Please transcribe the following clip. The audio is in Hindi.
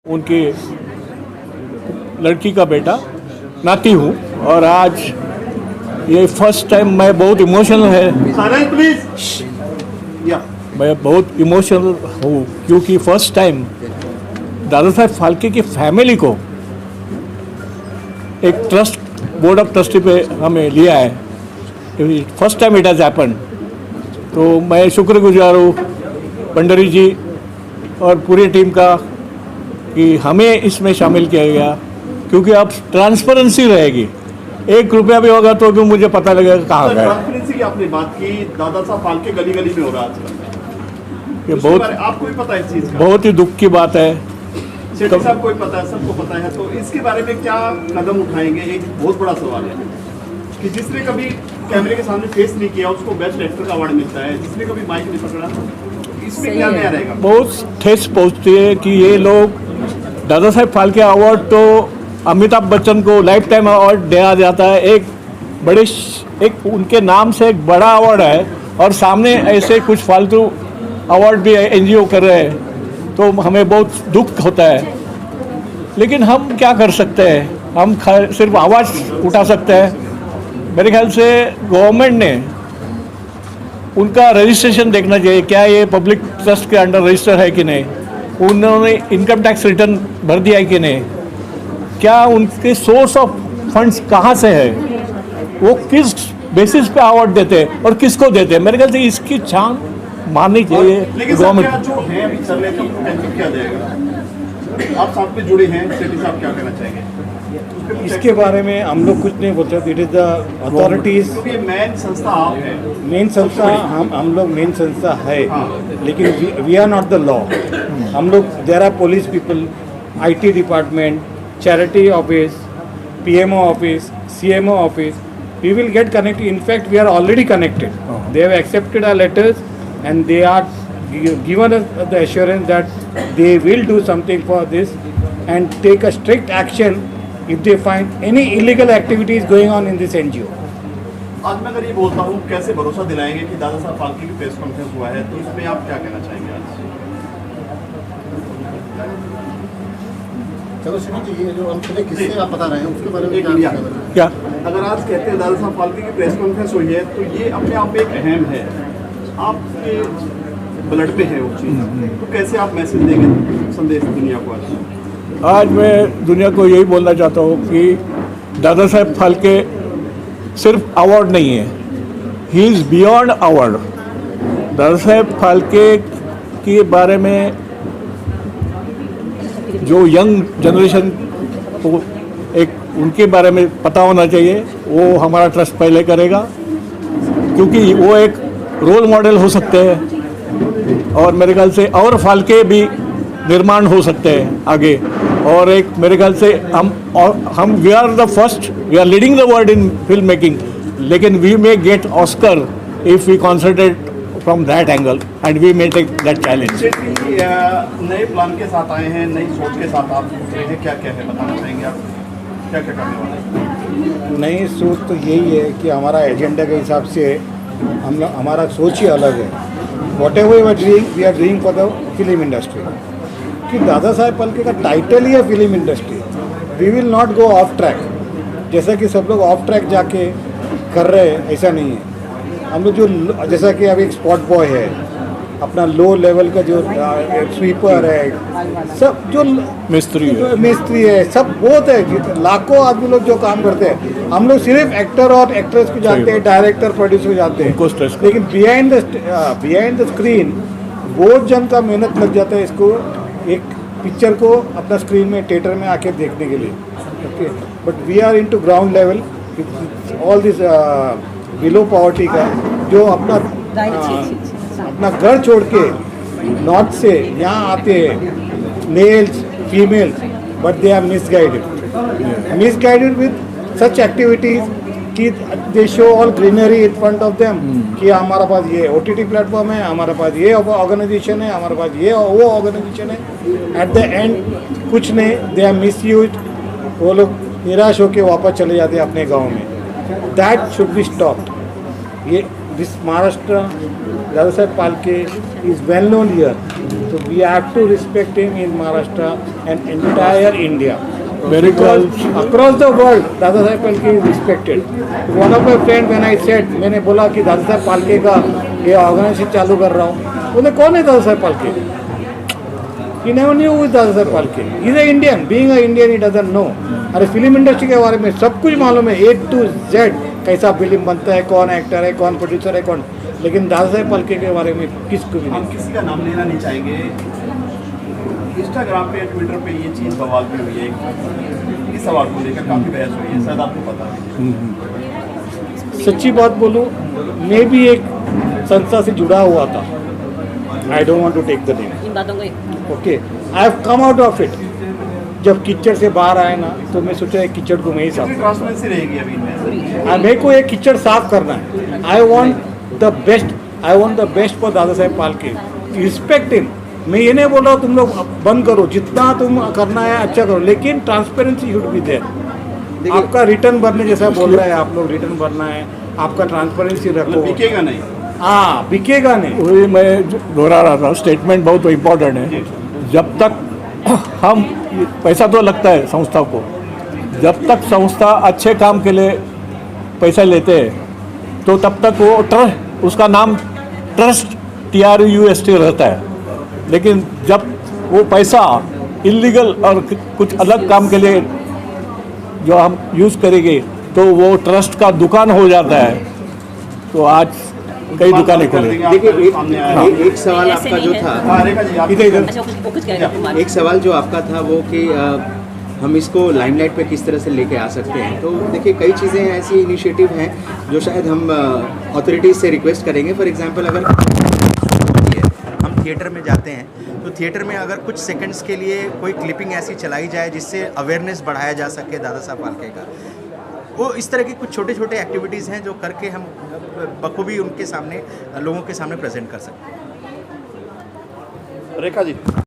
उनकी लड़की का बेटा नाती हूँ और आज ये फर्स्ट टाइम मैं बहुत इमोशनल है। Silent please. या मैं बहुत इमोशनल हूँ क्योंकि फर्स्ट टाइम दादा साहब फाल्के की फैमिली को एक ट्रस्ट बोर्ड ऑफ ट्रस्टी पे हमें लिया है। First time it has happen. तो मैं शुक्रगुजार हूँ भंडारी जी और पूरी टीम का कि हमें इसमें शामिल किया गया, क्योंकि अब ट्रांसपेरेंसी रहेगी। 1 रुपया भी होगा तो भी मुझे पता लगेगा कहाँ गया। ट्रांसपेरेंसी की आपने बात की, दादा साहब फाल्के गली गली में हो रहा है। ये बहुत आपको भी पता है इस चीज का? बहुत ही दुख की बात है। सेठी साहब को भी पता है, सबको पता है। तो इसके बारे में क्या कदम उठाएंगे? एक बहुत बड़ा सवाल है कि जिसने कभी कैमरे के सामने फेस नहीं किया उसको बेस्ट एक्टर का अवार्ड मिलता है, जिसने कभी माइक नहीं पकड़ा। इसमें क्या नया रहेगा? बहुत ठेस पहुँचती है कि ये लोग दादा साहब फाल्के अवार्ड तो अमिताभ बच्चन को लाइफ टाइम अवार्ड दिया जाता है। एक उनके नाम से एक बड़ा अवार्ड है और सामने ऐसे कुछ फालतू अवार्ड भी एनजीओ कर रहे हैं, तो हमें बहुत दुख होता है। लेकिन हम क्या कर सकते हैं? हम सिर्फ आवाज़ उठा सकते हैं। मेरे ख्याल से गवर्नमेंट ने उनका रजिस्ट्रेशन देखना चाहिए, क्या ये पब्लिक ट्रस्ट के अंडर रजिस्टर है कि नहीं, उन्होंने इनकम टैक्स रिटर्न भर दिया है कि नहीं, क्या उनके सोर्स ऑफ फंड्स कहाँ से है, वो किस बेसिस पे अवार्ड देते हैं और किसको देते हैं। मेरे ख्याल से इसकी छान माननी चाहिए गवर्नमेंट। जो है अभी चल रहे थे क्या जाएगा? आप साथ में जुड़े हैं, सेठी साहब क्या कहना चाहेंगे इसके बारे में? हम लोग कुछ नहीं बोलते। It is the authorities. ये मेन संस्था आप है। मेन संस्था हम लोग मेन संस्था है, लेकिन we are not the law. हम लोग there are police people, IT department, charity office, PMO office, CMO office. We will get connected. In fact, we are already connected. They have accepted our letters and they are given us the assurance that they will do something for this and take a strict action if they find any illegal activities going on in this NGO. आज मैं अगर ये बोलता हूँ, कैसे भरोसा दिलाएंगे कि दादा साहब फाल्के की प्रेस कॉन्फ्रेंस हुआ है, तो इसमें आप क्या कहना चाहेंगे आज? चलो सुनिए जी, ये जो हम खुद किससे आप बता रहे हैं उसके बारे में क्या अगर आज कहते हैं दादा साहब फाल्के की प्रेस कॉन्फ्रेंस हुई है, तो ये अपने आप में एक अहम है, आपके ब्लड पे है वो चीज़, तो कैसे आप मैसेज देंगे, संदेश दुनिया को? आज मैं दुनिया को यही बोलना चाहता हूँ कि दादा साहब फाल्के सिर्फ अवार्ड नहीं है, he is beyond award. Dada Saheb Phalke के बारे में जो यंग जनरेशन को एक उनके बारे में पता होना चाहिए, वो हमारा ट्रस्ट पहले करेगा, क्योंकि वो एक रोल मॉडल हो सकते हैं और मेरे ख्याल से और फाल्के भी निर्माण हो सकते हैं आगे। और एक मेरे ख्याल से हम we are the first, we are leading the world in film making, लेकिन we may get Oscar if we concentrate from that angle and we may take that challenge. नए प्लान के साथ आए हैं, नई सोच के साथ आप सोच रहे हैं, क्या क्या है बताना चाहेंगे आप? क्या क्या करने वाले हैं? नई सोच तो यही है कि हमारा एजेंडा के हिसाब से हम लोग, हमारा सोच ही अलग है। Whatever we are doing for the film industry, कि दादा साहब फाल्के का टाइटल ही है film industry. We will not go off track, जैसा कि सब लोग ऑफ ट्रैक जाके कर रहे हैं, ऐसा नहीं है। हम लोग जो जैसा कि अभी एक स्पॉट बॉय है, अपना लो लेवल का जो स्वीपर है, सब जो मिस्त्री है, सब बहुत है, लाखों आदमी लोग जो काम करते हैं। हम लोग सिर्फ एक्टर और एक्ट्रेस को जानते हैं, डायरेक्टर प्रोड्यूसर को जानते हैं, लेकिन बिहाइंड द स्क्रीन बहुत जन का मेहनत लग जाता है इसको, एक पिक्चर को अपना स्क्रीन में थिएटर में आके देखने के लिए। Okay, but we are into ground level, all this below poverty का जो अपना घर छोड़ के नॉर्थ से यहाँ आते हैं, males females, but they are misguided with such activities कि they show all greenery in front of them, कि हमारे पास ये OTT प्लेटफॉर्म है, हमारे पास ये ऑर्गेनाइजेशन है, हमारे पास ये वो ऑर्गेनाइजेशन है। एट द एंड कुछ नहीं, दे आर मिसयूज। वो लोग निराश होकर वापस चले जाते हैं अपने गाँव में। That should be stopped. ये this Maharashtra, Dadasaheb Phalke is well known here. So we have to respect him in Maharashtra and entire India. Very Because well. across the world, Dadasaheb Phalke is respected. One of my friend when I said, मैंने बोला कि दादासाहेब फाल्के का ये ऑर्गेनाइजेशन चालू कर रहा हूँ, बोले कौन है Dadasaheb Phalke? He never knew who is Dadasaheb Phalke. He is an Indian. Being an Indian, he doesn't know. अरे फिल्म इंडस्ट्री के बारे में सब कुछ मालूम है, A to Z, कैसा फिल्म बनता है, कौन एक्टर है, कौन प्रोड्यूसर है, कौन. लेकिन दादासाहेब फाल्के के बारे में किसको भी हम नहीं. किसी का नाम लेना नहीं चाहेंगे। इंस्टाग्राम पे ट्विटर पे ये चीज़ बवाल भी हुई है, इस सवाल को लेकर काफ़ी बहस हुई है, शायद आपको पता है। सच्ची बात बोलूं, मैं भी एक संस्था से जुड़ा हुआ था. I don't want to take the name. इन बातों को okay, I have come out of it. जब कीचड़ से बाहर आए ना, तो मैं सोचा है कीचड़ को मैं ही साफ. ट्रांसपेरेंसी रहेगी अभी इनमें। मेरे को एक कीचड़ साफ करना है. I want the best for Dadasaheb Phalke. Respect him. मैं ये नहीं बोल रहा हूँ तुम लोग बंद करो, जितना तुम करना है अच्छा करो, लेकिन ट्रांसपेरेंसी शुड बी देयर. आपका रिटर्न भरने जैसा बोल रहा है, आप लोग रिटर्न भरना है, आपका ट्रांसपेरेंसी रखो. बिकेगा नहीं। हाँ, बिकेगा नहीं. वही मैं दोहरा रहा था, स्टेटमेंट बहुत इम्पोर्टेंट है. जब तक हम पैसा तो लगता है संस्था को, जब तक संस्था अच्छे काम के लिए पैसा लेते हैं तो तब तक वो ट्रस्ट, उसका नाम ट्रस्ट TRUST रहता है. लेकिन जब वो पैसा इलीगल और कुछ अलग काम के लिए जो हम यूज़ करेंगे तो वो ट्रस्ट का दुकान हो जाता है. तो आज कई दुकानें खुली. देखिए एक सवाल ऐसे आपका नहीं जो है। था, हाँ, रेखा जी, आप इधर इधर. अच्छा वो कुछ कह रहे थे कुमार। एक सवाल जो आपका था वो कि हम इसको लाइमलाइट पे किस तरह से लेके आ सकते हैं. तो देखिए कई चीज़ें ऐसी इनिशिएटिव हैं जो शायद हम अथॉरिटीज़ से रिक्वेस्ट करेंगे. फॉर एग्जांपल अगर हम थिएटर में जाते हैं तो थिएटर में अगर कुछ सेकंड्स के लिए कोई क्लिपिंग ऐसी चलाई जाए जिससे अवेयरनेस बढ़ाया जा सके दादासाहेब फाल्के का, वो इस तरह की कुछ छोटे छोटे एक्टिविटीज़ हैं जो करके हम बखूबी उनके सामने, लोगों के सामने प्रेजेंट कर सकते हैं. रेखा जी।